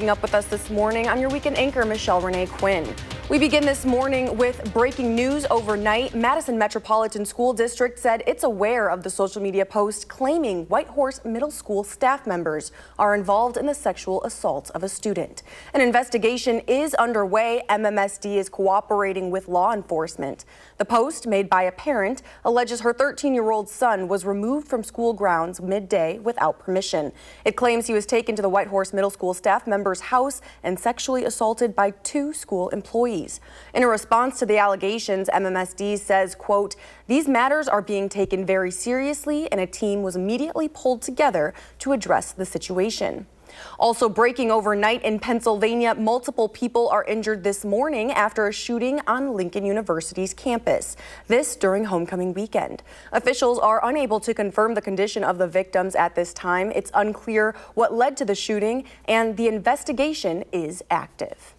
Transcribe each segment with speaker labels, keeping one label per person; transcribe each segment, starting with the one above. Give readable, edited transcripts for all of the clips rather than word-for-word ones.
Speaker 1: Up with us this morning, I'm your weekend anchor, Michelle Renee Quinn. We begin this morning with breaking news overnight. Madison Metropolitan School District said it's aware of the social media post claiming Whitehorse Middle School staff members are involved in the sexual assault of a student. An investigation is underway. MMSD is cooperating with law enforcement. The post, made by a parent, alleges her 13-year-old son was removed from school grounds midday without permission. It claims he was taken to the Whitehorse Middle School staff member's house and sexually assaulted by 2 school employees. In a response to the allegations, MMSD says, quote, "These matters are being taken very seriously and a team was immediately pulled together to address the situation." Also breaking overnight in Pennsylvania, multiple people are injured this morning after a shooting on Lincoln University's campus. This during homecoming weekend. Officials are unable to confirm the condition of the victims at this time. It's unclear what led to the shooting, and the investigation is active.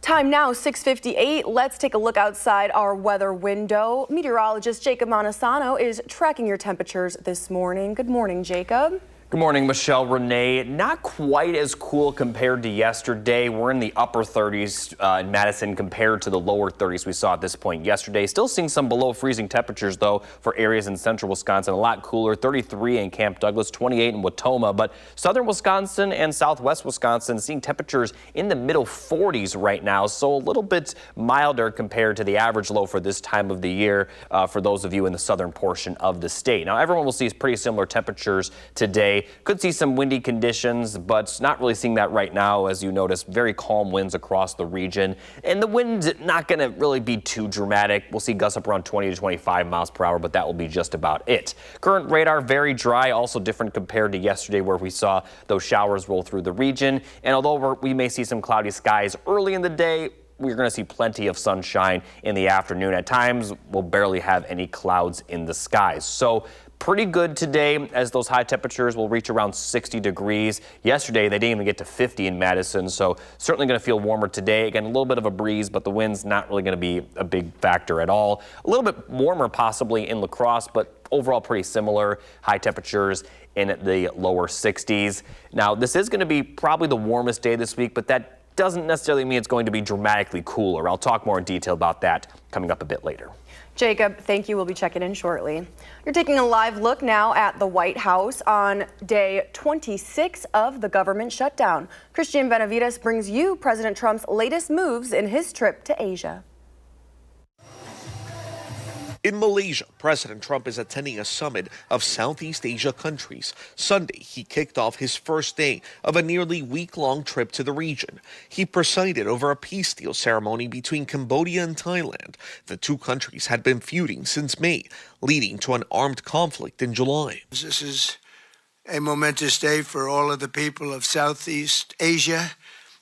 Speaker 1: Time now, 6:58. Let's take a look outside our weather window. Meteorologist Jacob Montesano is tracking your temperatures this morning. Good morning, Jacob.
Speaker 2: Good morning, Michelle Renee. Not quite as cool compared to yesterday. We're in the upper 30s in Madison compared to the lower 30s we saw at this point yesterday. Still seeing some below freezing temperatures, though, for areas in central Wisconsin. A lot cooler, 33 in Camp Douglas, 28 in Wautoma. But southern Wisconsin and southwest Wisconsin seeing temperatures in the middle 40s right now. So a little bit milder compared to the average low for this time of the year for those of you in the southern portion of the state. Now, everyone will see pretty similar temperatures today. Could see some windy conditions, but not really seeing that right now. As you notice, very calm winds across the region. And the wind's not going to really be too dramatic. We'll see gusts up around 20 to 25 miles per hour, but that will be just about it. Current radar, very dry, also different compared to yesterday where we saw those showers roll through the region. And although we may see some cloudy skies early in the day, we're going to see plenty of sunshine in the afternoon. At times, we'll barely have any clouds in the skies. So pretty good today as those high temperatures will reach around 60 degrees. Yesterday, they didn't even get to 50 in Madison, so certainly going to feel warmer today. Again, a little bit of a breeze, but the wind's not really going to be a big factor at all. A little bit warmer possibly in La Crosse, but overall pretty similar. High temperatures in the lower 60s. Now, this is going to be probably the warmest day this week, but that doesn't necessarily mean it's going to be dramatically cooler. I'll talk more in detail about that coming up a bit later.
Speaker 1: Jacob, thank you. We'll be checking in shortly. You're taking a live look now at the White House on day 26 of the government shutdown. Christian Benavides brings you President Trump's latest moves in his trip to Asia.
Speaker 3: In Malaysia, President Trump is attending a summit of Southeast Asia countries. Sunday, he kicked off his first day of a nearly week-long trip to the region. He presided over a peace deal ceremony between Cambodia and Thailand. The two countries had been feuding since May, leading to an armed conflict in July.
Speaker 4: This is a momentous day for all of the people of Southeast Asia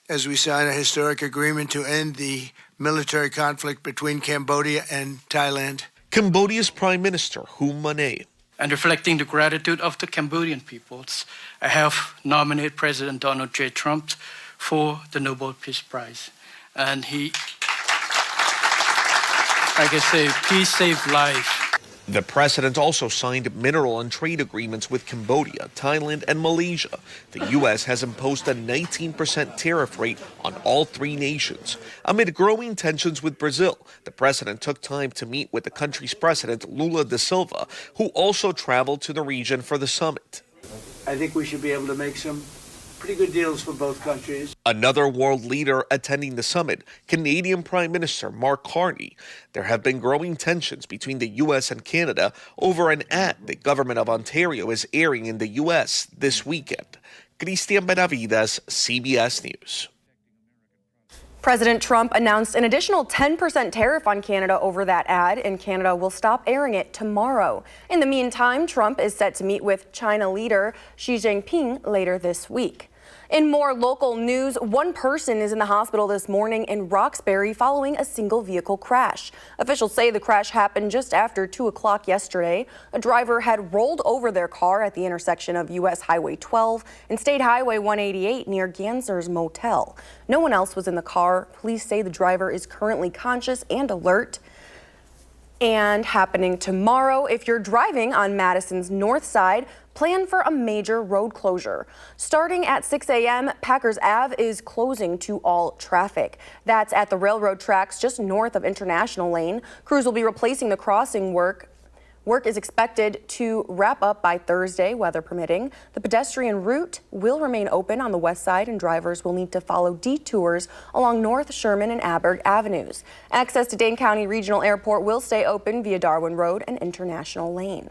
Speaker 4: as we sign a historic agreement to end the military conflict between Cambodia and Thailand.
Speaker 3: Cambodia's Prime Minister, Hun Manet.
Speaker 5: And reflecting the gratitude of the Cambodian peoples, I have nominated President Donald J. Trump for the Nobel Peace Prize. And he, like I say, peace saves life.
Speaker 3: The president also signed mineral and trade agreements with Cambodia, Thailand, and Malaysia. The U.S. has imposed a 19% tariff rate on all 3 nations. Amid growing tensions with Brazil, the president took time to meet with the country's president, Lula da Silva, who also traveled to the region for the summit.
Speaker 4: I think we should be able to make some pretty good deals for both countries.
Speaker 3: Another world leader attending the summit, Canadian Prime Minister Mark Carney. There have been growing tensions between the U.S. and Canada over an ad the government of Ontario is airing in the U.S. this weekend. Christian Benavides, CBS News.
Speaker 1: President Trump announced an additional 10% tariff on Canada over that ad, and Canada will stop airing it tomorrow. In the meantime, Trump is set to meet with China leader Xi Jinping later this week. In more local news, one person is in the hospital this morning in Roxbury following a single vehicle crash. Officials say the crash happened just after 2 o'clock yesterday. A driver had rolled over their car at the intersection of U.S. Highway 12 and State Highway 188 near Gansner's Motel. No one else was in the car. Police say the driver is currently conscious and alert. And happening tomorrow, if you're driving on Madison's north side, plan for a major road closure. Starting at 6 a.m., Packers Ave is closing to all traffic. That's at the railroad tracks just north of International Lane. Crews will be replacing the crossing work. Work is expected to wrap up by Thursday, weather permitting. The pedestrian route will remain open on the west side, and drivers will need to follow detours along North Sherman and Aberg Avenues. Access to Dane County Regional Airport will stay open via Darwin Road and International Lane.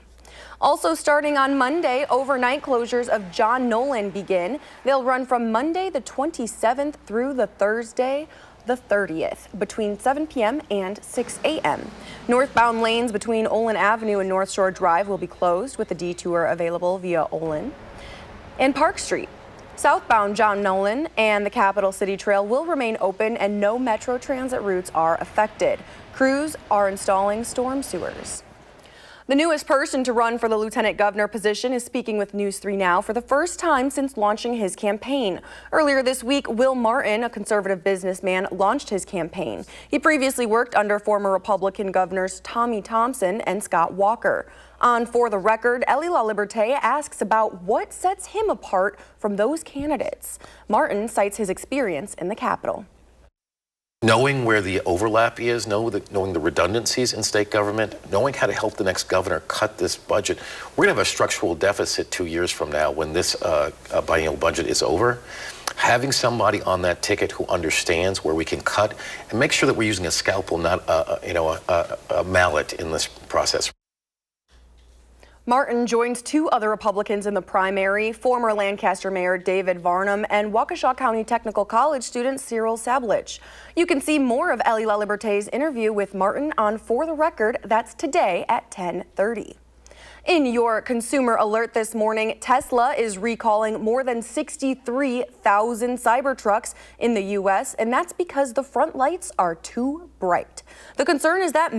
Speaker 1: Also starting on Monday, overnight closures of John Nolan begin. They'll run from Monday the 27th through the Thursday the 30th between 7 p.m. and 6 a.m. Northbound lanes between Olin Avenue and North Shore Drive will be closed with a detour available via Olin and Park Street. Southbound John Nolan and the Capital City Trail will remain open and no Metro Transit routes are affected. Crews are installing storm sewers. The newest person to run for the lieutenant governor position is speaking with News 3 Now for the first time since launching his campaign. Earlier this week, Will Martin, a conservative businessman, launched his campaign. He previously worked under former Republican governors Tommy Thompson and Scott Walker. On For the Record, Elie LaLiberte asks about what sets him apart from those candidates. Martin cites his experience in the Capitol.
Speaker 6: Knowing where the overlap is, knowing the redundancies in state government, knowing how to help the next governor cut this budget. We're going to have a structural deficit 2 years from now when this biennial budget is over. Having somebody on that ticket who understands where we can cut and make sure that we're using a scalpel, not a mallet in this process.
Speaker 1: Martin joins two other Republicans in the primary, former Lancaster Mayor David Varnum and Waukesha County Technical College student Cyril Sablich. You can see more of Elie LaLiberte's interview with Martin on For the Record. That's today at 10:30. In your consumer alert this morning, Tesla is recalling more than 63,000 Cybertrucks in the U.S., and that's because the front lights are too bright. The concern is that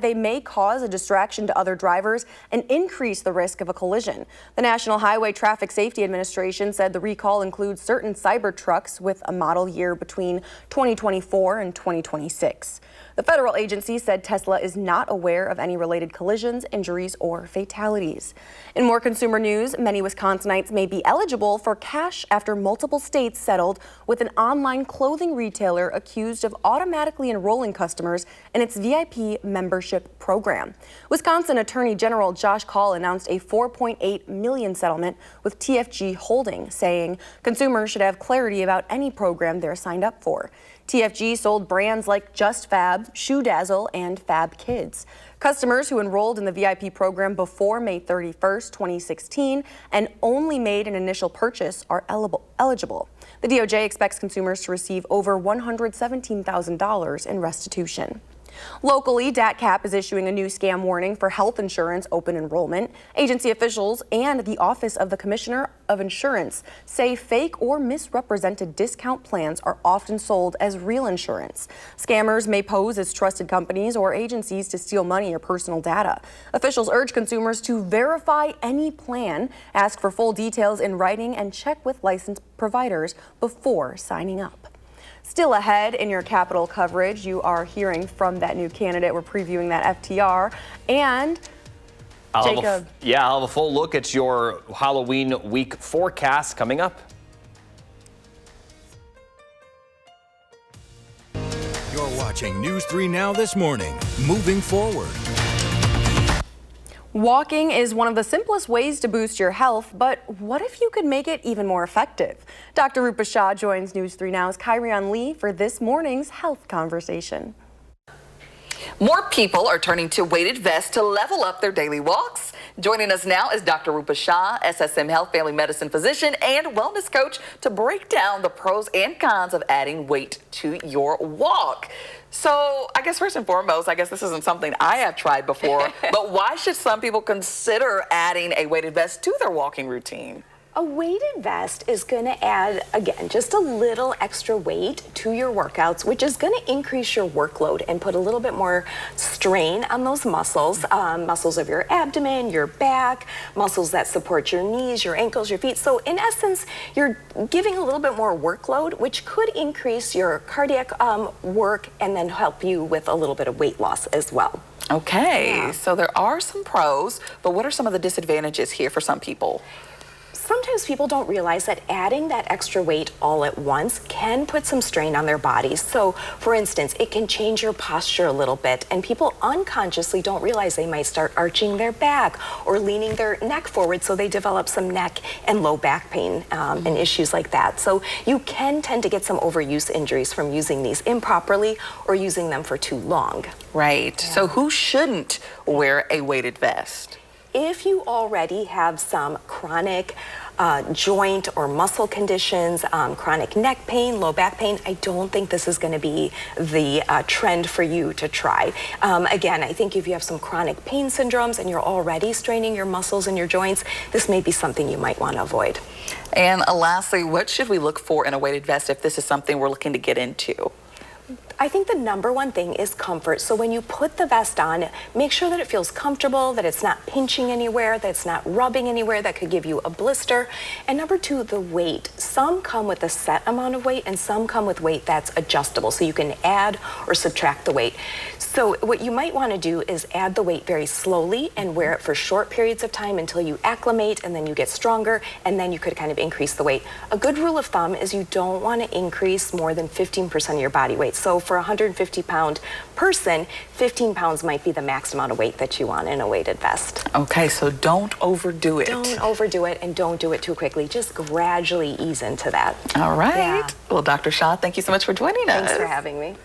Speaker 1: they may cause a distraction to other drivers and increase the risk of a collision. The National Highway Traffic Safety Administration said the recall includes certain Cybertrucks with a model year between 2024 and 2026. The federal agency said Tesla is not aware of any related collisions, injuries, or fatalities. In more consumer news, many Wisconsinites may be eligible for cash after multiple states settled with an online clothing retailer accused of automatically enrolling customers in its VIP membership program. Wisconsin Attorney General Josh Kaul announced a $4.8 million settlement with TFG Holding, saying consumers should have clarity about any program they're signed up for. TFG sold brands like Just Fab, Shoe Dazzle, and Fab Kids. Customers who enrolled in the VIP program before May 31st, 2016, and only made an initial purchase are eligible. The DOJ expects consumers to receive over $117,000 in restitution. Locally, DATCAP is issuing a new scam warning for health insurance open enrollment. Agency officials and the Office of the Commissioner of Insurance say fake or misrepresented discount plans are often sold as real insurance. Scammers may pose as trusted companies or agencies to steal money or personal data. Officials urge consumers to verify any plan, ask for full details in writing, and check with licensed providers before signing up. Still ahead in your Capitol coverage, you are hearing from that new candidate. We're previewing that FTR. And Jacob.
Speaker 2: I'll have a full look at your Halloween week forecast coming up.
Speaker 7: You're watching News 3 Now this morning. Moving forward.
Speaker 1: Walking is one of the simplest ways to boost your health, but what if you could make it even more effective? Dr. Rupa Shah joins News 3 Now's Kyrian Lee for this morning's health conversation.
Speaker 8: More people are turning to weighted vests to level up their daily walks. Joining us now is Dr. Rupa Shah, SSM Health Family Medicine physician and wellness coach, to break down the pros and cons of adding weight to your walk. So I guess first and foremost, this isn't something I have tried before, but why should some people consider adding a weighted vest to their walking routine?
Speaker 9: A weighted vest is going to add, again, just a little extra weight to your workouts, which is going to increase your workload and put a little bit more strain on those muscles, muscles of your abdomen, your back, muscles that support your knees, your ankles, your feet. So in essence, you're giving a little bit more workload, which could increase your cardiac work and then help you with a little bit of weight loss as well.
Speaker 8: Okay, so there are some pros, but what are some of the disadvantages here for some people?
Speaker 9: Sometimes people don't realize that adding that extra weight all at once can put some strain on their bodies. So, for instance, it can change your posture a little bit, and people unconsciously don't realize they might start arching their back or leaning their neck forward, so they develop some neck and low back pain and issues like that. So you can tend to get some overuse injuries from using these improperly or using them for too long.
Speaker 8: Right. So who shouldn't wear a weighted vest?
Speaker 9: If you already have some chronic joint or muscle conditions, chronic neck pain, low back pain, I don't think this is going to be the trend for you to try. Again, I think if you have some chronic pain syndromes and you're already straining your muscles and your joints, this may be something you might want to avoid.
Speaker 8: And lastly, what should we look for in a weighted vest if this is something we're looking to get into?
Speaker 9: I think the number one thing is comfort. So when you put the vest on, make sure that it feels comfortable, that it's not pinching anywhere, that it's not rubbing anywhere that could give you a blister. And number two, the weight. Some come with a set amount of weight and some come with weight that's adjustable. So you can add or subtract the weight. So what you might want to do is add the weight very slowly and wear it for short periods of time until you acclimate and then you get stronger, and then you could kind of increase the weight. A good rule of thumb is you don't want to increase more than 15% of your body weight. So for a 150-pound person, 15 pounds might be the max amount of weight that you want in a weighted vest.
Speaker 8: Okay, so don't overdo it.
Speaker 9: Don't overdo it, and don't do it too quickly. Just gradually ease into that.
Speaker 8: All right.
Speaker 9: Yeah.
Speaker 8: Well, Dr. Shah, thank you so much for joining us.
Speaker 9: Thanks for having me.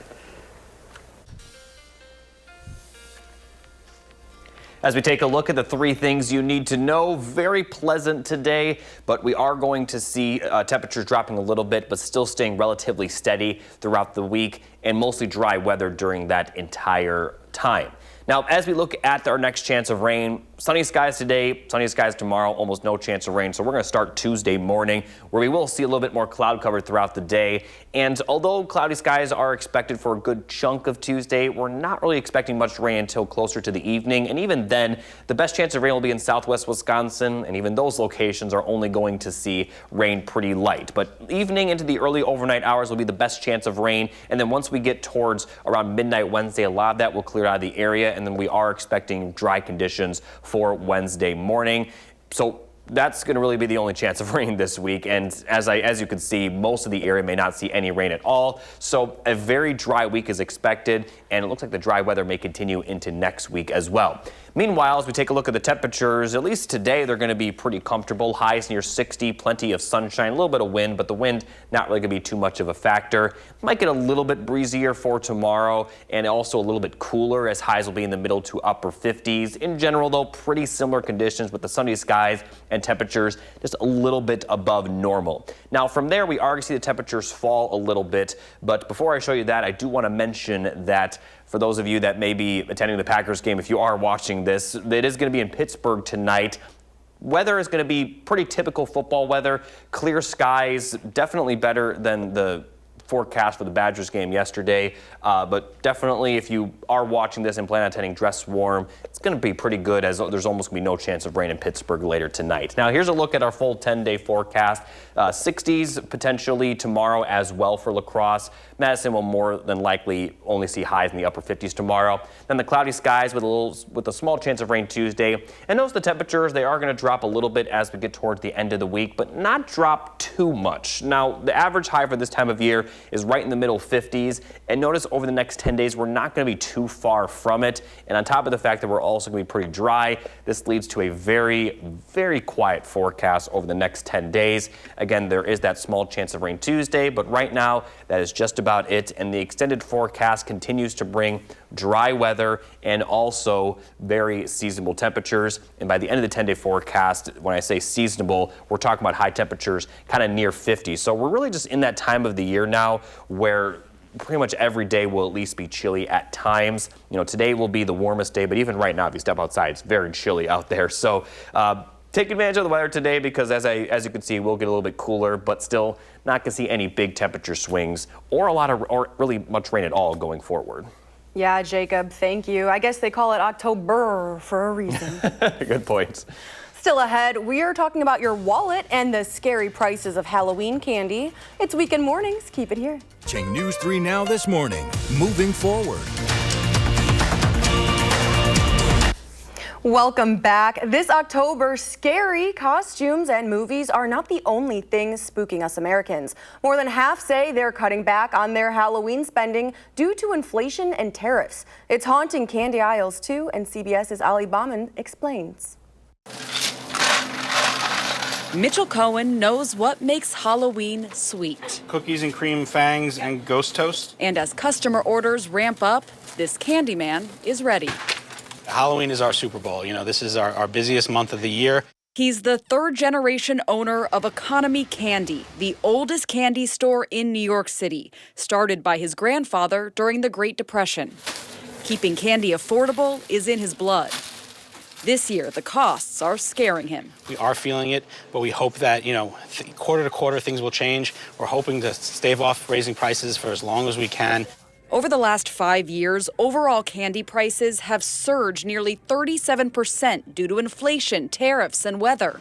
Speaker 2: As we take a look at the 3 things you need to know, very pleasant today, but we are going to see temperatures dropping a little bit, but still staying relatively steady throughout the week, and mostly dry weather during that entire time. Now, as we look at our next chance of rain, sunny skies today, sunny skies tomorrow, almost no chance of rain. So we're going to start Tuesday morning, where we will see a little bit more cloud cover throughout the day. And although cloudy skies are expected for a good chunk of Tuesday, we're not really expecting much rain until closer to the evening. And even then, the best chance of rain will be in southwest Wisconsin, and even those locations are only going to see rain pretty light. But evening into the early overnight hours will be the best chance of rain. And then once we get towards around midnight Wednesday, a lot of that will clear out of the area. And then we are expecting dry conditions for Wednesday morning. So that's going to really be the only chance of rain this week. And as you can see, most of the area may not see any rain at all. So a very dry week is expected, and it looks like the dry weather may continue into next week as well. Meanwhile, as we take a look at the temperatures, at least today they're going to be pretty comfortable. Highs near 60, plenty of sunshine, a little bit of wind, but the wind not really going to be too much of a factor. Might get a little bit breezier for tomorrow, and also a little bit cooler, as highs will be in the middle to upper 50s. In general, though, pretty similar conditions with the sunny skies and temperatures just a little bit above normal. Now, from there, we are going to see the temperatures fall a little bit, but before I show you that, I do want to mention that for those of you that may be attending the Packers game, if you are watching this, it is going to be in Pittsburgh tonight. Weather is going to be pretty typical football weather. Clear skies, definitely better than the forecast for the Badgers game yesterday, but definitely if you are watching this and plan on attending, dress warm. It's going to be pretty good, as there's almost going to be no chance of rain in Pittsburgh later tonight. Now here's a look at our full 10-day forecast. 60s potentially tomorrow as well for La Crosse. Madison will more than likely only see highs in the upper 50s tomorrow. Then the cloudy skies with a small chance of rain Tuesday. And notice the temperatures, they are going to drop a little bit as we get towards the end of the week, but not drop too much. Now, the average high for this time of year is right in the middle 50s. And notice over the next 10 days, we're not going to be too far from it. And on top of the fact that we're also going to be pretty dry, this leads to a very, very quiet forecast over the next 10 days. Again, there is that small chance of rain Tuesday, but right now that is just about it. And the extended forecast continues to bring dry weather and also very seasonable temperatures. And by the end of the 10-day forecast, when I say seasonable, we're talking about high temperatures kind of near 50. So we're really just in that time of the year now where pretty much every day will at least be chilly at times. You know, today will be the warmest day, but even right now, if you step outside, it's very chilly out there. So take advantage of the weather today, because as you can see, we'll get a little bit cooler, but still not going to see any big temperature swings or really much rain at all going forward.
Speaker 1: Yeah, Jacob, thank you. I guess they call it October for a reason.
Speaker 2: Good points.
Speaker 1: Still ahead, we are talking about your wallet and the scary prices of Halloween candy. It's Weekend Mornings. Keep it here.
Speaker 7: Watching News 3 Now this morning. Moving forward.
Speaker 1: Welcome back. This October, scary costumes and movies are not the only things spooking us Americans. More than half say they're cutting back on their Halloween spending due to inflation and tariffs. It's haunting candy aisles too, and CBS's Ali Bauman explains.
Speaker 10: Mitchell Cohen knows what makes Halloween sweet.
Speaker 11: Cookies and cream fangs and ghost toast.
Speaker 10: And as customer orders ramp up, this Candyman is ready.
Speaker 11: Halloween is our Super Bowl. You know, this is our busiest month of the year.
Speaker 10: He's the third-generation owner of Economy Candy, the oldest candy store in New York City, started by his grandfather during the Great Depression. Keeping candy affordable is in his blood. This year, the costs are scaring him.
Speaker 11: We are feeling it, but we hope that, quarter to quarter things will change. We're hoping to stave off raising prices for as long as we can.
Speaker 10: Over the last 5 years, overall candy prices have surged nearly 37% due to inflation, tariffs, and weather.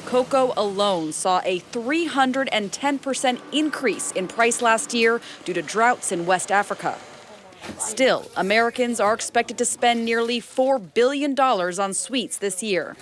Speaker 10: Cocoa alone saw a 310% increase in price last year due to droughts in West Africa. Still, Americans are expected to spend nearly $4 billion on sweets this year.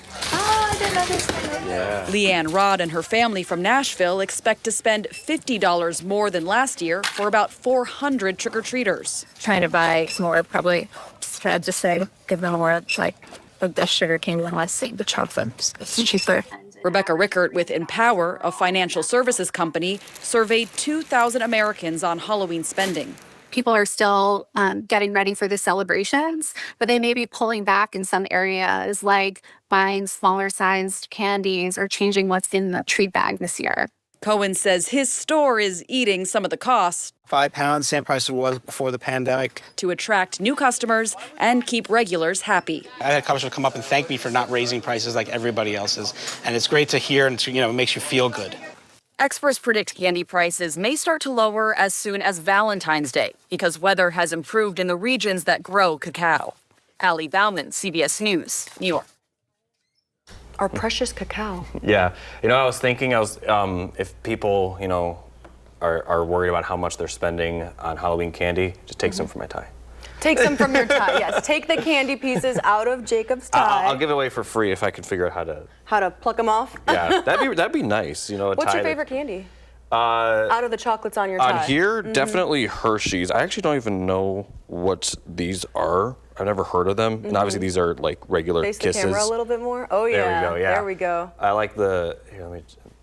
Speaker 10: Leanne Rod and her family from Nashville expect to spend $50 more than last year for about 400 trick-or-treaters.
Speaker 12: Trying to buy more, probably, just say, give them more, like the sugar cane and less the chocolate. It's cheaper.
Speaker 10: Rebecca Rickert with Empower, a financial services company, surveyed 2,000 Americans on Halloween spending.
Speaker 13: People are still getting ready for the celebrations, but they may be pulling back in some areas, like buying smaller sized candies or changing what's in the treat bag this year.
Speaker 10: Cohen says his store is eating some of the costs.
Speaker 11: £5, same price it was before the pandemic.
Speaker 10: To attract new customers and keep regulars happy.
Speaker 11: I had customers come up and thank me for not raising prices like everybody else's. And it's great to hear, and it makes you feel good.
Speaker 10: Experts predict candy prices may start to lower as soon as Valentine's Day because weather has improved in the regions that grow cacao. Ali Bauman, CBS News, New York.
Speaker 1: Our precious cacao.
Speaker 2: Yeah. I was thinking, if people, are worried about how much they're spending on Halloween candy, just take some from my tie.
Speaker 1: Take some from your tie, yes. Take the candy pieces out of Jacob's tie.
Speaker 2: I'll give it away for free if I can figure out how to
Speaker 1: pluck them off.
Speaker 2: Yeah, that'd be nice.
Speaker 1: What's your favorite candy? Out of the chocolates on your tie.
Speaker 2: On here, definitely Hershey's. I actually don't even know what these are. I've never heard of them. And obviously these are like regular
Speaker 1: Face
Speaker 2: Kisses.
Speaker 1: the camera a little bit more. Oh yeah.
Speaker 2: There we go. Yeah.
Speaker 1: There we go.
Speaker 2: I like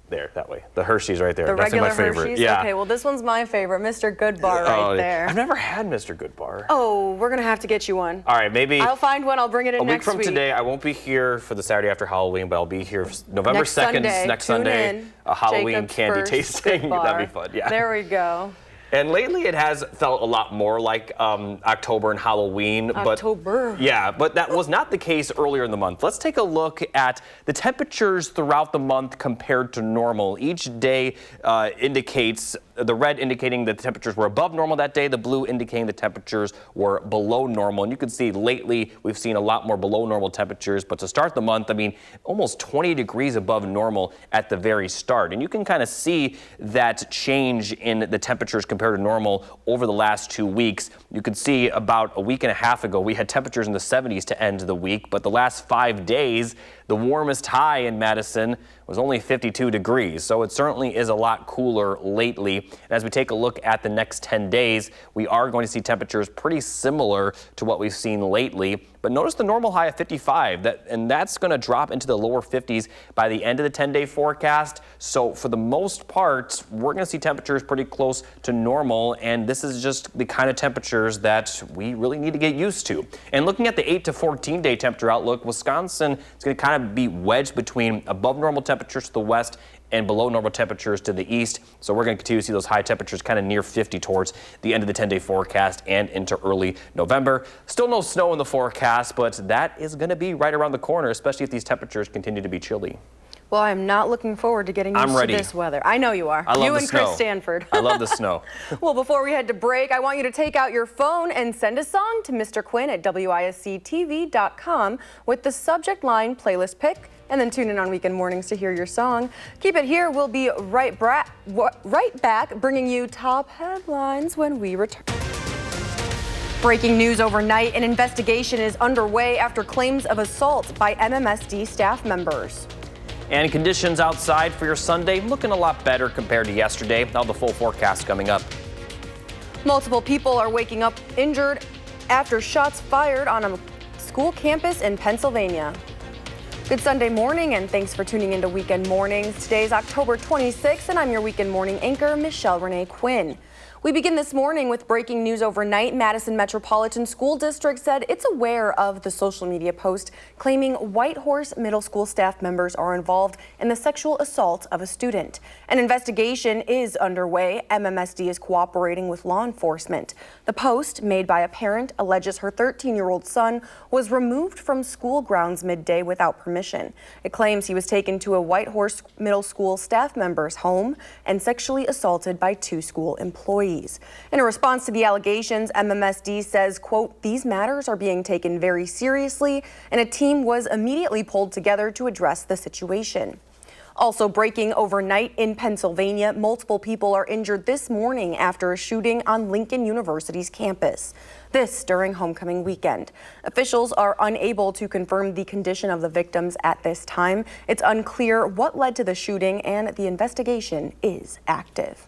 Speaker 2: there, that way. The Hershey's right there.
Speaker 1: The
Speaker 2: That's
Speaker 1: regular
Speaker 2: my favorite.
Speaker 1: Hershey's?
Speaker 2: Yeah.
Speaker 1: Okay, well this one's my favorite. Mr. Goodbar right there.
Speaker 2: I've never had Mr. Goodbar.
Speaker 1: Oh, we're gonna have to get you one.
Speaker 2: All right, maybe.
Speaker 1: I'll find one. I'll bring it in next week.
Speaker 2: A week from today, I won't be here for the Saturday after Halloween, but I'll be here November 2nd, next Sunday. A Halloween
Speaker 1: Jacob's
Speaker 2: candy
Speaker 1: first
Speaker 2: tasting.
Speaker 1: Goodbar.
Speaker 2: That'd be fun. Yeah.
Speaker 1: There we go.
Speaker 2: And lately it has felt a lot more like October and Halloween.
Speaker 1: October.
Speaker 2: But that was not the case earlier in the month. Let's take a look at the temperatures throughout the month compared to normal. Each day indicates, the red indicating that the temperatures were above normal that day, the blue indicating the temperatures were below normal. And you can see lately we've seen a lot more below normal temperatures. But to start the month, almost 20 degrees above normal at the very start. And you can kind of see that change in the temperatures compared to normal over the last 2 weeks. You could see about a week and a half ago, we had temperatures in the 70s to end the week, but the last 5 days, the warmest high in Madison was only 52 degrees. So it certainly is a lot cooler lately. And as we take a look at the next 10 days, we are going to see temperatures pretty similar to what we've seen lately. But notice the normal high of 55, and that's going to drop into the lower 50s by the end of the 10-day forecast. So for the most part, we're going to see temperatures pretty close to normal, and this is just the kind of temperatures that we really need to get used to. And looking at the 8 to 14-day temperature outlook, Wisconsin is going to kind of be wedged between above normal temperatures to the west and below normal temperatures to the east. So we're going to continue to see those high temperatures kind of near 50 towards the end of the 10-day forecast and into early November. Still no snow in the forecast, but that is going to be right around the corner, especially if these temperatures continue to be chilly.
Speaker 1: Well, I'm not looking forward to getting used to this weather. I know you are.
Speaker 2: I love
Speaker 1: you
Speaker 2: the
Speaker 1: and
Speaker 2: snow.
Speaker 1: Chris Stanford.
Speaker 2: I love the snow.
Speaker 1: Well, before we head to break, I want you to take out your phone and send a song to Mr. Quinn at WISCTV.com with the subject line playlist pick, and then tune in on weekend mornings to hear your song. Keep it here. We'll be right back bringing you top headlines when we return. Breaking news overnight, an investigation is underway after claims of assault by MMSD staff members.
Speaker 2: And conditions outside for your Sunday looking a lot better compared to yesterday. Now the full forecast coming up.
Speaker 1: Multiple people are waking up injured after shots fired on a school campus in Pennsylvania. Good Sunday morning, and thanks for tuning into Weekend Mornings. Today is October 26th, and I'm your Weekend Morning anchor, Michelle Renee Quinn. We begin this morning with breaking news overnight. Madison Metropolitan School District said it's aware of the social media post claiming Whitehorse Middle School staff members are involved in the sexual assault of a student. An investigation is underway. MMSD is cooperating with law enforcement. The post, made by a parent, alleges her 13-year-old son was removed from school grounds midday without permission. It claims he was taken to a Whitehorse Middle School staff member's home and sexually assaulted by 2 school employees. In a response to the allegations, MMSD says, quote, "These matters are being taken very seriously, and a team was immediately pulled together to address the situation." Also breaking overnight in Pennsylvania, multiple people are injured this morning after a shooting on Lincoln University's campus. This during homecoming weekend. Officials are unable to confirm the condition of the victims at this time. It's unclear what led to the shooting, and the investigation is active.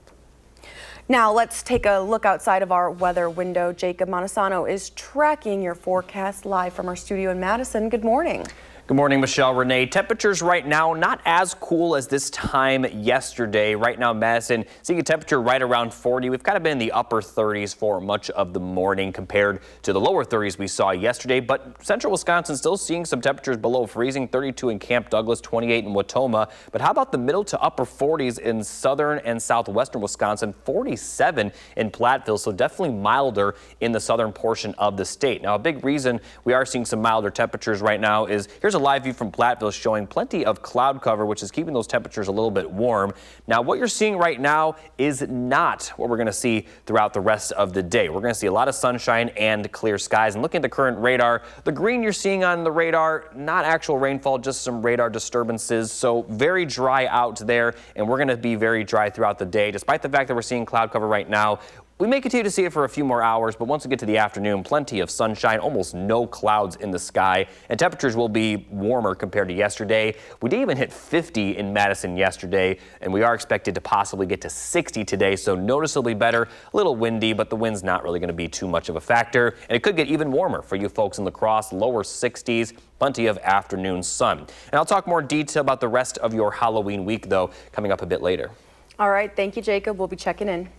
Speaker 1: Now let's take a look outside of our weather window. Jacob Montesano is tracking your forecast live from our studio in Madison. Good morning.
Speaker 2: Good morning, Michelle Renee. Temperatures right now not as cool as this time yesterday. Right now, Madison seeing a temperature right around 40. We've kind of been in the upper 30s for much of the morning compared to the lower 30s we saw yesterday. But central Wisconsin still seeing some temperatures below freezing, 32 in Camp Douglas, 28 in Wautoma. But how about the middle to upper 40s in southern and southwestern Wisconsin, 47 in Platteville. So definitely milder in the southern portion of the state. Now, a big reason we are seeing some milder temperatures right now is here's a live view from Platteville showing plenty of cloud cover, which is keeping those temperatures a little bit warm. Now, what you're seeing right now is not what we're going to see throughout the rest of the day. We're going to see a lot of sunshine and clear skies. And looking at the current radar, the green you're seeing on the radar, not actual rainfall, just some radar disturbances. So very dry out there, and we're going to be very dry throughout the day. Despite the fact that we're seeing cloud cover right now, we may continue to see it for a few more hours, but once we get to the afternoon, plenty of sunshine, almost no clouds in the sky, and temperatures will be warmer compared to yesterday. We did even hit 50 in Madison yesterday, and we are expected to possibly get to 60 today, so noticeably better. A little windy, but the wind's not really going to be too much of a factor, and it could get even warmer for you folks in La Crosse, lower 60s, plenty of afternoon sun. And I'll talk more detail about the rest of your Halloween week, though, coming up a bit later.
Speaker 1: All right, thank you, Jacob. We'll be checking in.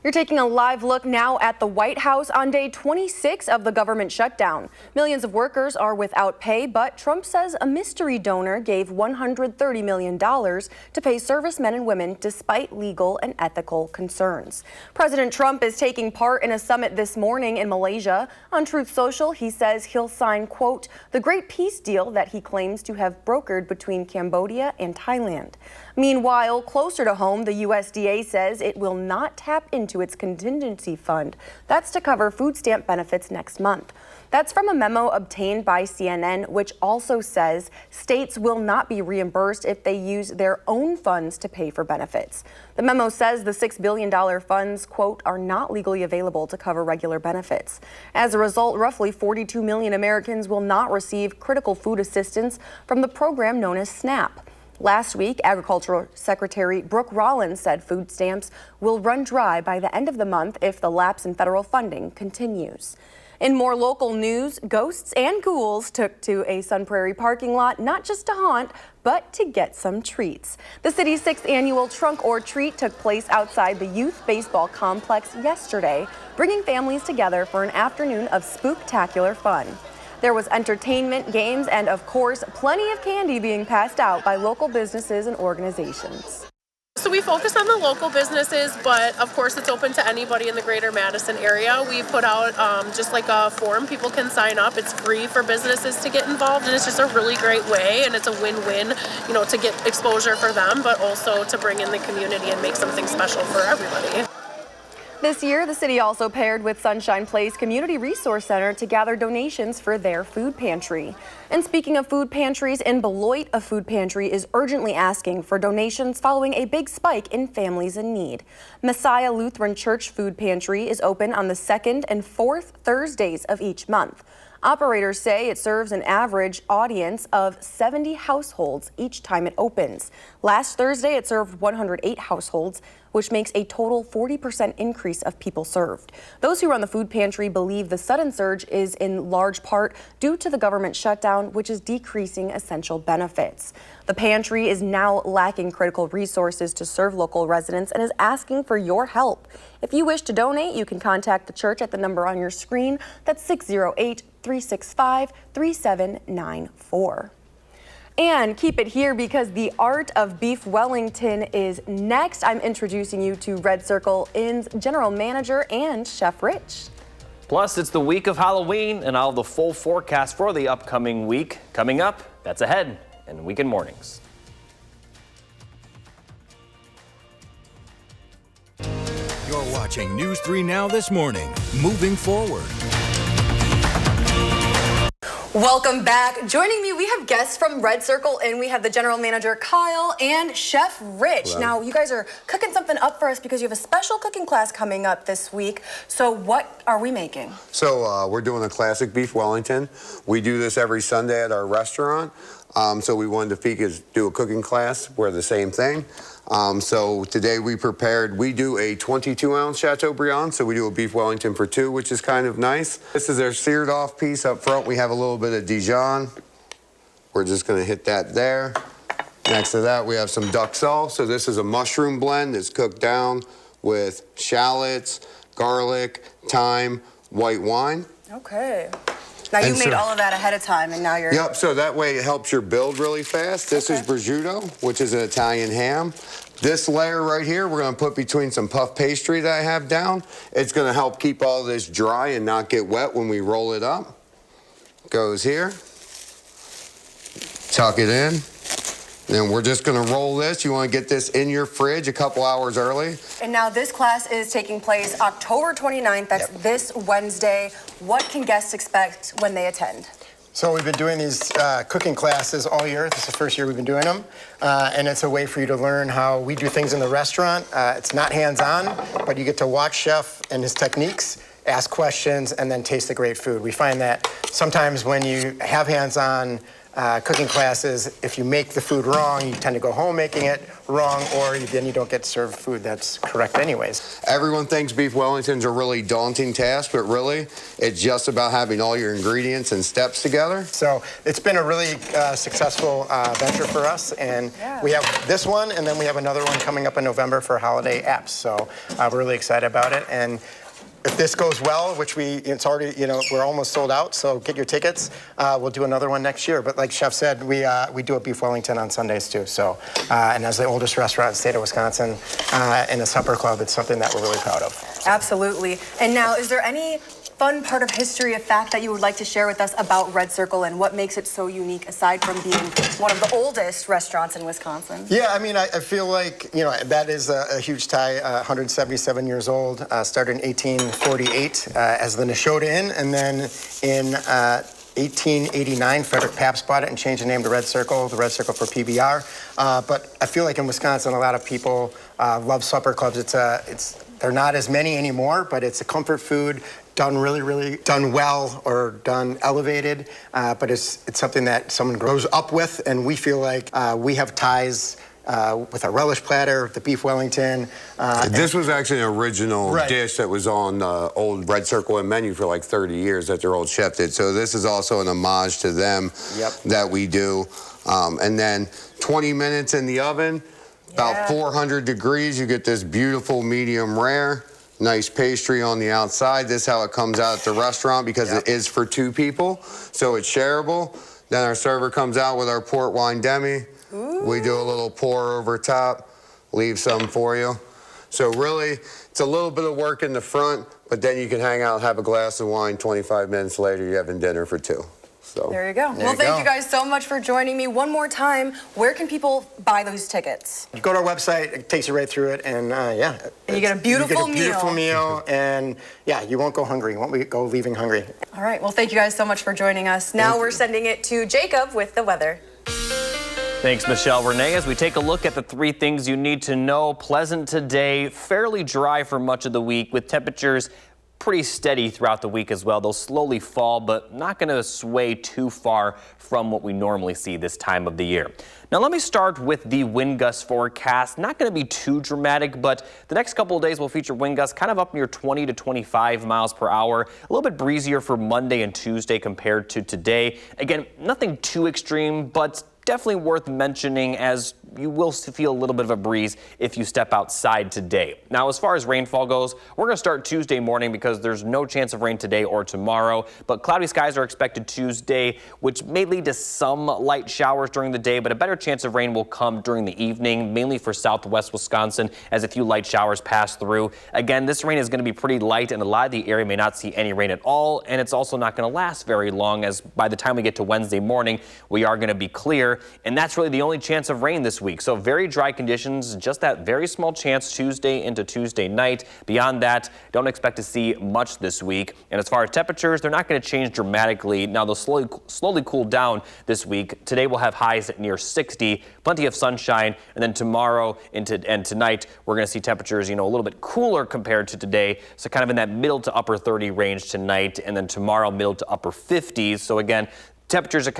Speaker 1: You're taking a live look now at the White House on day 26 of the government shutdown. Millions of workers are without pay, but Trump says a mystery donor gave $130 million to pay servicemen and women despite legal and ethical concerns. President Trump is taking part in a summit this morning in Malaysia. On Truth Social, he says he'll sign, quote, the great peace deal that he claims to have brokered between Cambodia and Thailand. Meanwhile, closer to home, the USDA says it will not tap into its contingency fund. That's to cover food stamp benefits next month. That's from a memo obtained by CNN, which also says states will not be reimbursed if they use their own funds to pay for benefits. The memo says the $6 billion funds, quote, are not legally available to cover regular benefits. As a result, roughly 42 million Americans will not receive critical food assistance from the program known as SNAP. Last week, Agricultural Secretary Brooke Rollins said food stamps will run dry by the end of the month if the lapse in federal funding continues. In more local news, ghosts and ghouls took to a Sun Prairie parking lot, not just to haunt, but to get some treats. The city's 6th annual Trunk or Treat took place outside the youth baseball complex yesterday, bringing families together for an afternoon of spooktacular fun. There was entertainment, games, and of course, plenty of candy being passed out by local businesses and organizations.
Speaker 14: So we focus on the local businesses, but of course it's open to anybody in the greater Madison area. We put out just like a form, people can sign up. It's free for businesses to get involved, and it's just a really great way, and it's a win-win, you know, to get exposure for them, but also to bring in the community and make something special for everybody.
Speaker 1: This year, the city also paired with Sunshine Place Community Resource Center to gather donations for their food pantry. And speaking of food pantries, in Beloit, a food pantry is urgently asking for donations following a big spike in families in need. Messiah Lutheran Church Food Pantry is open on the 2nd and 4th Thursdays of each month. Operators say it serves an average audience of 70 households each time it opens. Last Thursday, it served 108 households, which makes a total 40% increase of people served. Those who run the food pantry believe the sudden surge is in large part due to the government shutdown, which is decreasing essential benefits. The pantry is now lacking critical resources to serve local residents and is asking for your help. If you wish to donate, you can contact the church at the number on your screen. That's 608-365-3794. And keep it here because the art of beef Wellington is next. I'm introducing you to Red Circle Inn's general manager and Chef Rich.
Speaker 2: Plus, it's the week of Halloween and all the full forecast for the upcoming week coming up. That's ahead in Weekend Mornings.
Speaker 7: You're watching News 3 Now this morning. Moving forward.
Speaker 1: Welcome back. Joining me, we have guests from Red Circle Inn. We have the general manager, Kyle, and Chef Rich.
Speaker 15: Hello.
Speaker 1: Now, you guys are cooking something up for us because you have a special cooking class coming up this week. So what are we making?
Speaker 15: So we're doing a classic beef Wellington. We do this every Sunday at our restaurant. So we wanted to do a cooking class. We're the same thing. So today we do a 22-ounce Chateaubriand. So we do a beef Wellington for 2, which is kind of nice. This is our seared off piece up front. We have a little bit of Dijon. We're just going to hit that there. Next to that, we have some duck sauce. So this is a mushroom blend that's cooked down with shallots, garlic, thyme, white wine.
Speaker 1: Okay. Now, you made all of that ahead of time, and now you're...
Speaker 15: Yep, so that way it helps your build really fast. This is prosciutto, which is an Italian ham. This layer right here, we're going to put between some puff pastry that I have down. It's going to help keep all this dry and not get wet when we roll it up. Goes here. Tuck it in. Then we're just going to roll this. You want to get this in your fridge a couple hours early.
Speaker 1: And now this class is taking place October 29th. That's this Wednesday. What can guests expect when they attend?
Speaker 16: So we've been doing these cooking classes all year. This is the first year we've been doing them. And it's a way for you to learn how we do things in the restaurant. It's not hands-on, but you get to watch Chef and his techniques, ask questions, and then taste the great food. We find that sometimes when you have hands-on cooking classes, if you make the food wrong, you tend to go home making it wrong, or then you don't get served food that's correct anyways.
Speaker 15: Everyone thinks beef Wellington's a really daunting task, but really, it's just about having all your ingredients and steps together.
Speaker 16: So it's been a really successful venture for us, and we have this one, and then we have another one coming up in November for holiday apps. So we're really excited about it. And if this goes well, which it's already, we're almost sold out, so get your tickets. We'll do another one next year. But like Chef said, we do a beef Wellington on Sundays too. So, and as the oldest restaurant in the state of Wisconsin in a supper club, it's something that we're really proud of.
Speaker 1: Absolutely. And now, is there any fun part of history, a fact that you would like to share with us about Red Circle and what makes it so unique aside from being one of the oldest restaurants in Wisconsin?
Speaker 16: Yeah, I mean, I feel like, that is a huge tie, 177 years old, started in 1848 as the Nashotah Inn, and then in 1889, Frederick Pabst bought it and changed the name to Red Circle, the Red Circle for PBR. But I feel like in Wisconsin, a lot of people love supper clubs. They're not as many anymore, but it's a comfort food, done really done well or done elevated, but it's something that someone grows up with, and we feel like we have ties with our relish platter, the beef Wellington.
Speaker 15: This was actually an original dish that was on the old Red Circle Inn menu for like 30 years that their old chef did. So this is also an homage to them that we do. And then 20 minutes in the oven, about 400 degrees, you get this beautiful medium rare. Nice pastry on the outside. This is how it comes out at the restaurant because it is for 2 people, so it's shareable. Then our server comes out with our port wine demi. Ooh. We do a little pour over top, leave some for you. So really, it's a little bit of work in the front, but then you can hang out and have a glass of wine. 25 minutes later, you're having dinner for 2. So
Speaker 1: there you go. Well, thank you guys so much for joining me. One more time, where can people buy those tickets?
Speaker 16: You go to our website, it takes you right through it, and yeah.
Speaker 1: And you get a beautiful
Speaker 16: meal, and yeah, you won't go hungry. You won't go leaving hungry.
Speaker 1: All right, well, thank you guys so much for joining us. Now we're sending it to Jacob with the weather.
Speaker 2: Thanks, Michelle Renee. As we take a look at the 3 things you need to know, pleasant today, fairly dry for much of the week with temperatures pretty steady throughout the week as well. They'll slowly fall, but not going to sway too far from what we normally see this time of the year. Now let me start with the wind gust forecast. Not going to be too dramatic, but the next couple of days will feature wind gusts kind of up near 20 to 25 miles per hour. A little bit breezier for Monday and Tuesday compared to today. Again, nothing too extreme, but definitely worth mentioning as you will feel a little bit of a breeze if you step outside today. Now, as far as rainfall goes, we're going to start Tuesday morning because there's no chance of rain today or tomorrow, but cloudy skies are expected Tuesday, which may lead to some light showers during the day, but a better chance of rain will come during the evening, mainly for southwest Wisconsin as a few light showers pass through. Again, this rain is going to be pretty light and a lot of the area may not see any rain at all, and it's also not going to last very long as by the time we get to Wednesday morning, we are going to be clear, and that's really the only chance of rain this week. So very dry conditions, just that very small chance Tuesday into Tuesday night. Beyond that, don't expect to see much this week. And as far as temperatures, they're not going to change dramatically. Now they'll slowly cool down this week. Today we'll have highs at near 60, plenty of sunshine, and then tomorrow and tonight we're going to see temperatures, a little bit cooler compared to today. So kind of in that middle to upper 30 range tonight, and then tomorrow middle to upper 50s. So again, temperatures are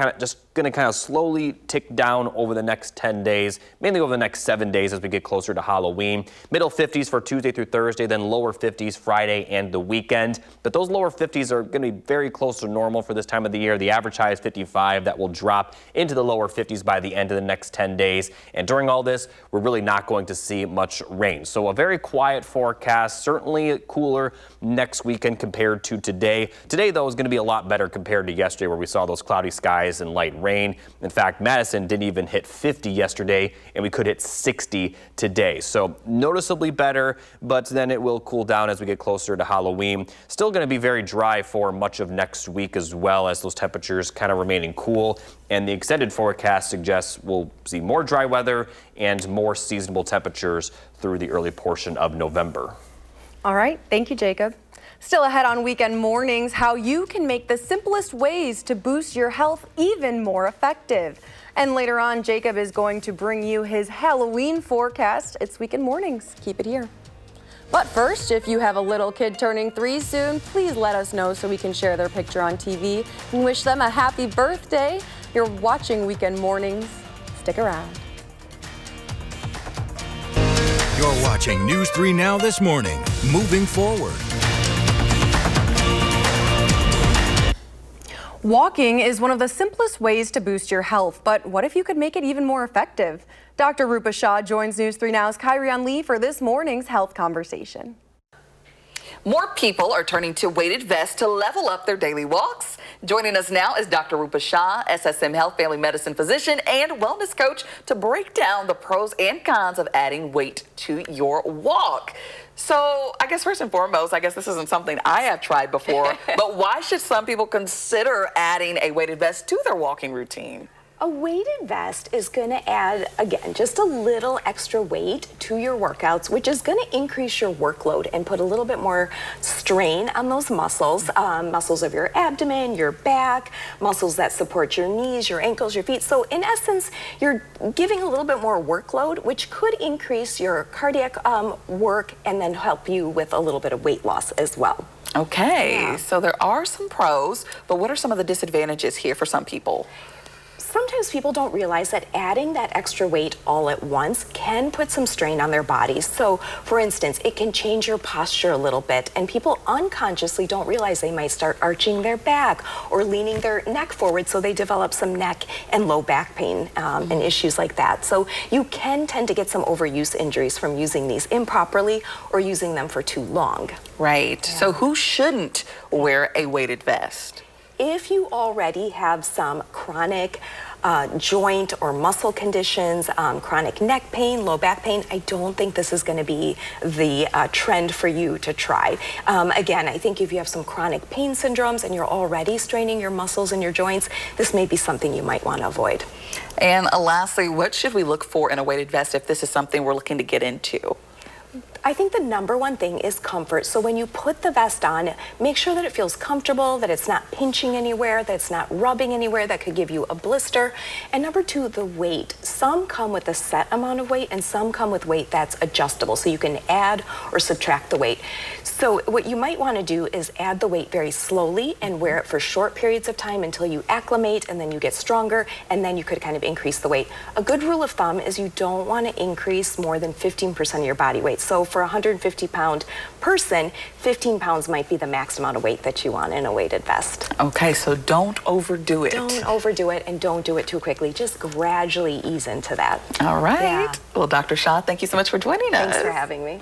Speaker 2: going to slowly tick down over the next 10 days, mainly over the next 7 days as we get closer to Halloween. Middle 50s for Tuesday through Thursday, then lower 50s Friday and the weekend. But those lower 50s are going to be very close to normal for this time of the year. The average high is 55. That will drop into the lower 50s by the end of the next 10 days. And during all this, we're really not going to see much rain. So a very quiet forecast, certainly cooler next weekend compared to today. Today, though, is going to be a lot better compared to yesterday where we saw those cloudy skies and light rain. In fact, Madison didn't even hit 50 yesterday, and we could hit 60 today. So noticeably better, but then it will cool down as we get closer to Halloween. Still going to be very dry for much of next week as well as those temperatures kind of remaining cool. And the extended forecast suggests we'll see more dry weather and more seasonable temperatures through the early portion of November.
Speaker 1: All right. Thank you, Jacob. Still ahead on Weekend Mornings, how you can make the simplest ways to boost your health even more effective. And later on, Jacob is going to bring you his Halloween forecast. It's Weekend Mornings. Keep it here. But first, if you have a little kid turning 3 soon, please let us know so we can share their picture on TV and wish them a happy birthday. You're watching Weekend Mornings. Stick around.
Speaker 7: You're watching News 3 Now this morning. Moving forward.
Speaker 1: Walking is one of the simplest ways to boost your health, but what if you could make it even more effective? Dr. Rupa Shah joins News 3 Now's Kyrian Lee for this morning's health conversation.
Speaker 8: More people are turning to weighted vests to level up their daily walks. Joining us now is Dr. Rupa Shah, SSM Health Family Medicine physician and wellness coach, to break down the pros and cons of adding weight to your walk. So I guess first and foremost, I guess this isn't something I have tried before, but why should some people consider adding a weighted vest to their walking routine?
Speaker 9: A weighted vest is going to add, again, just a little extra weight to your workouts, which is going to increase your workload and put a little bit more strain on those muscles, muscles of your abdomen, your back, muscles that support your knees, your ankles, your feet. So in essence, you're giving a little bit more workload, which could increase your cardiac work and then help you with a little bit of weight loss as well.
Speaker 8: Okay, so there are some pros, but what are some of the disadvantages here for some people?
Speaker 9: Sometimes people don't realize that adding that extra weight all at once can put some strain on their bodies. So, for instance, it can change your posture a little bit, and people unconsciously don't realize they might start arching their back or leaning their neck forward, so they develop some neck and low back pain and issues like that. So you can tend to get some overuse injuries from using these improperly or using them for too long.
Speaker 8: Right. Yeah. So who shouldn't wear a weighted vest?
Speaker 9: If you already have some chronic joint or muscle conditions, chronic neck pain, low back pain, I don't think this is going to be the trend for you to try. Again, I think if you have some chronic pain syndromes and you're already straining your muscles and your joints, this may be something you might want to avoid.
Speaker 8: And lastly, what should we look for in a weighted vest if this is something we're looking to get into?
Speaker 9: I think the number one thing is comfort. So when you put the vest on, make sure that it feels comfortable, that it's not pinching anywhere, that it's not rubbing anywhere that could give you a blister. And number two, the weight. Some come with a set amount of weight and some come with weight that's adjustable. So you can add or subtract the weight. So what you might want to do is add the weight very slowly and wear it for short periods of time until you acclimate and then you get stronger and then you could kind of increase the weight. A good rule of thumb is you don't want to increase more than 15% of your body weight. So for a 150-pound person, 15 pounds might be the max amount of weight that you want in a weighted vest.
Speaker 8: Okay, so don't overdo it.
Speaker 9: Don't overdo it and don't do it too quickly. Just gradually ease into that.
Speaker 8: All right.
Speaker 9: Yeah.
Speaker 8: Well, Dr. Shah, thank you so much for joining us.
Speaker 9: Thanks for having me.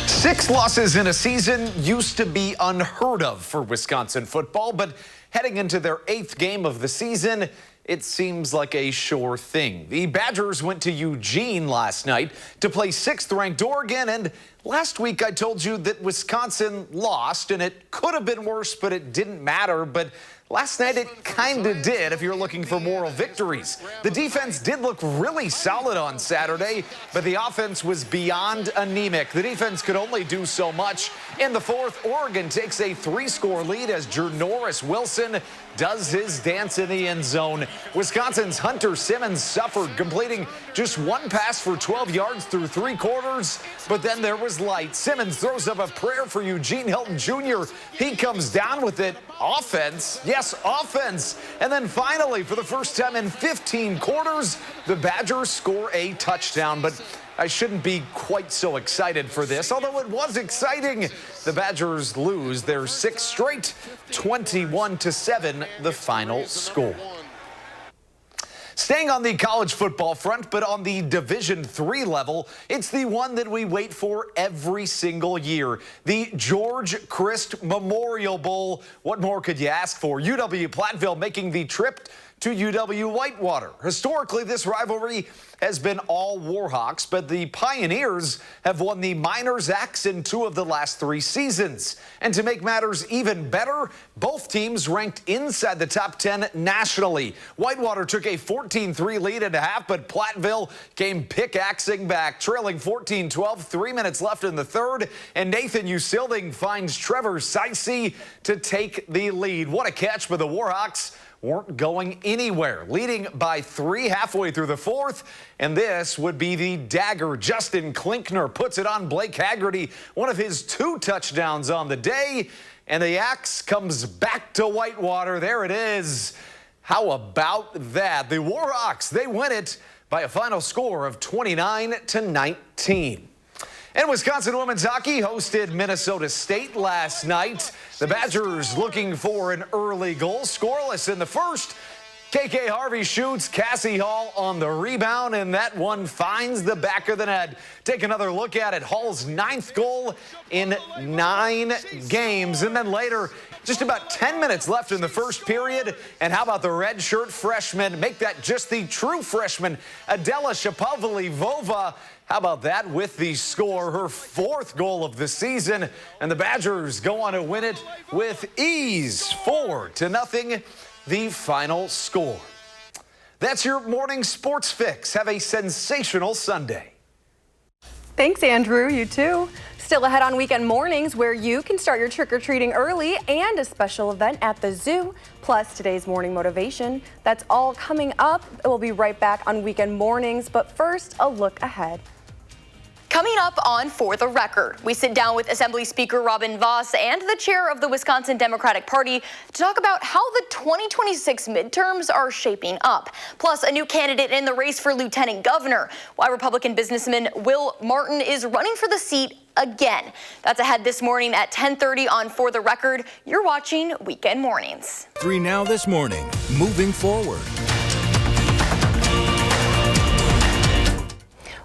Speaker 17: Six losses in a season used to be unheard of for Wisconsin football, but heading into their 8th game of the season, it seems like a sure thing. The Badgers went to Eugene last night to play 6th-ranked Oregon, and last week I told you that Wisconsin lost, and it could have been worse, but it didn't matter. But last night it kind of did if you're looking for moral victories. The defense did look really solid on Saturday, but the offense was beyond anemic. The defense could only do so much. In the 4th, Oregon takes a 3-score lead as Janoris Wilson does his dance in the end zone. Wisconsin's Hunter Simmons suffered, completing just 1 pass for 12 yards through 3 quarters, but then there was light. Simmons throws up a prayer for Eugene Hilton Jr. He comes down with it. Offense, yes, offense. And then finally, for the first time in 15 quarters, the Badgers score a touchdown. But I shouldn't be quite so excited for this, although it was exciting. The Badgers lose their 6th straight, 21-7, the final score. Staying on the college football front, but on the Division III level, it's the one that we wait for every single year, the George Christ Memorial Bowl. What more could you ask for? UW-Platteville making the trip to UW-Whitewater. Historically, this rivalry has been all Warhawks, but the Pioneers have won the Miners X in 2 of the last 3 seasons. And to make matters even better, both teams ranked inside the top 10 nationally. Whitewater took a 14-3 lead at half, but Platteville came pickaxing back, trailing 14-12, 3 minutes left in the 3rd, and Nathan Usilding finds Trevor Seisey to take the lead. What a catch by the Warhawks. Weren't going anywhere, leading by 3 halfway through the 4th, and this would be the dagger. Justin Klinkner puts it on Blake Haggerty, one of his 2 touchdowns on the day, and the axe comes back to Whitewater. There it is. How about that? The Warhawks, they win it by a final score of 29-19. And Wisconsin women's hockey hosted Minnesota State last night. The Badgers looking for an early goal, scoreless in the 1st. KK Harvey shoots, Cassie Hall on the rebound, and that one finds the back of the net. Take another look at it. Hall's 9th goal in 9 games. And then later, just about 10 minutes left in the 1st period. And how about the redshirt freshman? Make that just the true freshman, Adela Shapovalov-Vova. How about that with the score, her 4th goal of the season, and the Badgers go on to win it with ease, 4-0, the final score. That's your morning sports fix. Have a sensational Sunday.
Speaker 1: Thanks, Andrew. You too. Still ahead on weekend mornings, where you can start your trick-or-treating early, and a special event at the zoo, plus today's morning motivation. That's all coming up. We'll be right back on weekend mornings, but first, a look ahead.
Speaker 18: Coming up on For the Record, we sit down with Assembly Speaker Robin Vos and the chair of the Wisconsin Democratic Party to talk about how the 2026 midterms are shaping up. Plus, a new candidate in the race for lieutenant governor, why Republican businessman Will Martin is running for the seat again. That's ahead this morning at 10:30 on For the Record. You're watching Weekend Mornings.
Speaker 7: 3 Now This Morning, moving forward.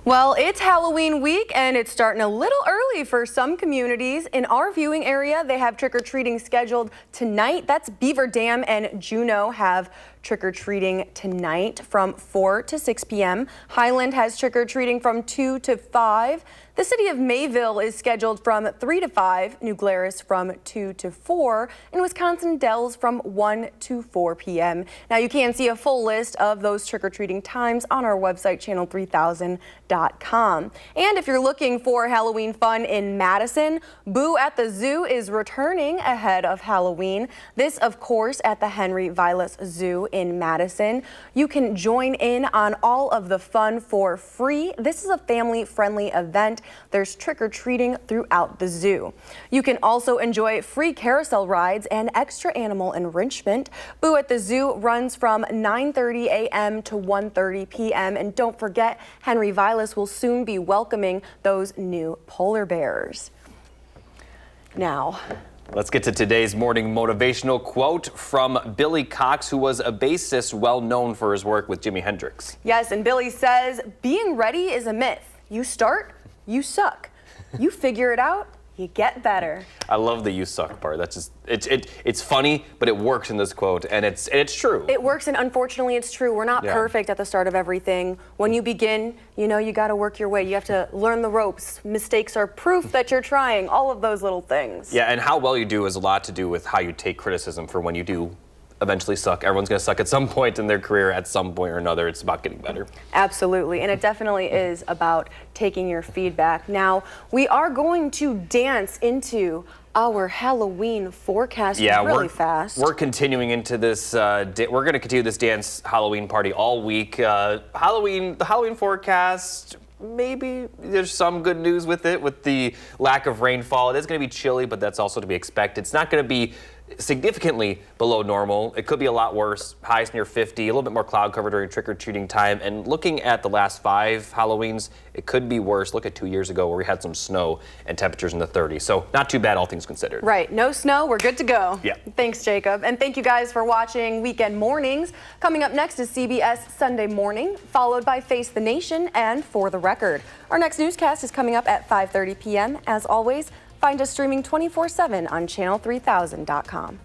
Speaker 1: Well, it's Halloween week and it's starting a little early for some communities. In our viewing area, they have trick-or-treating scheduled tonight. That's Beaver Dam and Juneau have trick-or-treating tonight from 4 to 6 p.m. Highland has trick-or-treating from 2 to 5. The city of Mayville is scheduled from 3 to 5, New Glarus from 2 to 4, and Wisconsin Dells from 1 to 4 p.m. Now you can see a full list of those trick-or-treating times on our website, channel3000.com. And if you're looking for Halloween fun in Madison, Boo at the Zoo is returning ahead of Halloween. This, of course, at the Henry Vilas Zoo in Madison. You can join in on all of the fun for free. This is a family-friendly event. There's trick-or-treating throughout the zoo. You can also enjoy free carousel rides and extra animal enrichment. Boo at the Zoo runs from 9:30 a.m. to 1:30 p.m. And don't forget, Henry Vilas will soon be welcoming those new polar bears. Now,
Speaker 2: let's get to today's morning motivational quote from Billy Cox, who was a bassist well known for his work with Jimi Hendrix.
Speaker 1: Yes, and Billy says, being ready is a myth. You start, you suck. You figure it out, you get better.
Speaker 2: I love the "you suck" part. That's just it's funny, but it works in this quote, and it's true.
Speaker 1: It works, and unfortunately, it's true. We're not perfect at the start of everything. When you begin, you know, you got to work your way. You have to learn the ropes. Mistakes are proof that you're trying. All of those little things.
Speaker 2: Yeah, and how well you do has a lot to do with how you take criticism for when you do eventually suck. Everyone's going to suck at some point in their career at some point or another. It's about getting better.
Speaker 1: Absolutely, and it definitely is about taking your feedback. Now, we are going to dance into our Halloween forecast really fast.
Speaker 2: We're continuing into this, we're going to continue this dance Halloween party all week. The Halloween forecast, maybe there's some good news with it, with the lack of rainfall. It is going to be chilly, but that's also to be expected. It's not going to be significantly below normal. It could be a lot worse. Highs near 50, a little bit more cloud cover during trick-or-treating time. And looking at the last 5 Halloweens, it could be worse. Look at 2 years ago where we had some snow and temperatures in the 30s. So not too bad, all things considered.
Speaker 1: Right, no snow, we're good to go.
Speaker 2: Yeah.
Speaker 1: Thanks, Jacob. And thank you guys for watching Weekend Mornings. Coming up next is CBS Sunday Morning, followed by Face the Nation and For the Record. Our next newscast is coming up at 5:30 p.m. As always, find us streaming 24/7 on channel3000.com.